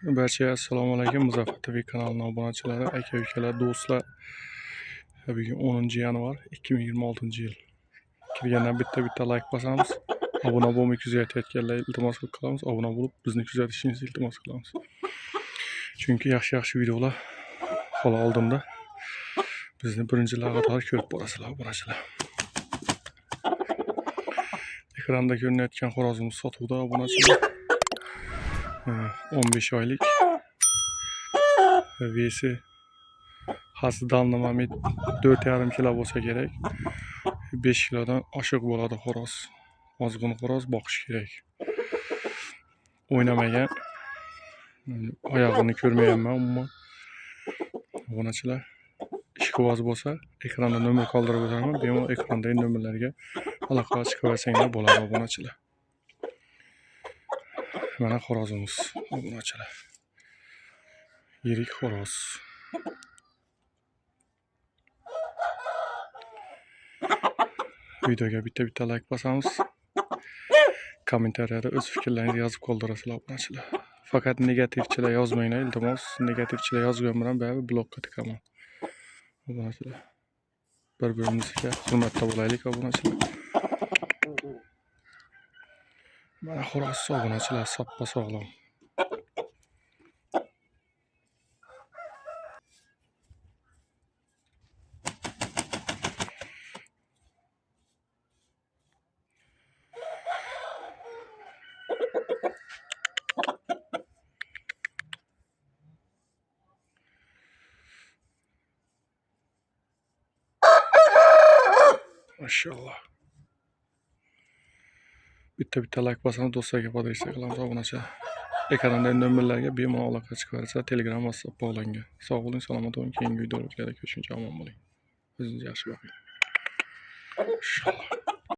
Barchaga assalomu alaykum. Muzaffar TV kanalining obunachilari, aka-ukalar, do'stlar. Bugun 10 yanvar 2026-yil. Kirgandan bitta like bosamiz. Obuna bo'lmay kuzatayotganlar iltimos qilamiz. Obuna bo'lib bizni kuzatishingizni iltimos qilamiz. Chunki yaxshi videolar hali oldinda. Bizni birinchi lag'atlar ko'rib borasizlar, obunachilar. Ekranda ko'rinayotgan xo'rozimiz sotuvda, obunachilar. 15 oylik. Vesi hasdan namamit 4,5 kilo bo'lsa kerak. 5 kilodan oshiq bo'ladi xo'roz. Ozg'in xo'roz boqish kerak. O'ynamagan. Oyog'ini ko'rmayapman umuman. Obunachilar, ishqiboz bo'lsa ekranda nomer qoldirib o'taman. Bemalol ekrandagi nomerlarga aloqa chiqaversanglar bo'ladi, obunachilar. Mana xo'rozimiz, obunachilar. Yirik xo'roz. Videoga bitta like bosamiz. Kommentariyada o'z fikrlaringizni yozib qoldirasizlar, obunachilar. Faqat negativchilar yozmanglar, iltimos. Negativchilar yozgan bilan baribir blokka tiqaman. Obunachilar, bir-birimizga hurmatda bo'laylik, obunachilar. Mana xo'roz, obunachilar, soppa sog'lom. Maşallah. Bitta like bosamiz, do'stlarga podrishcha qilamiz, obunachilar. Ekranda nomerlarga bemalol aloqa chiqaversa, Telegram, WhatsApp bog'langan. Sog' bo'ling, salomat bo'ling. Keyingi videolarda ko'rishguncha omon bo'ling. O'zingizni yaxshi boqing. Inshaalloh.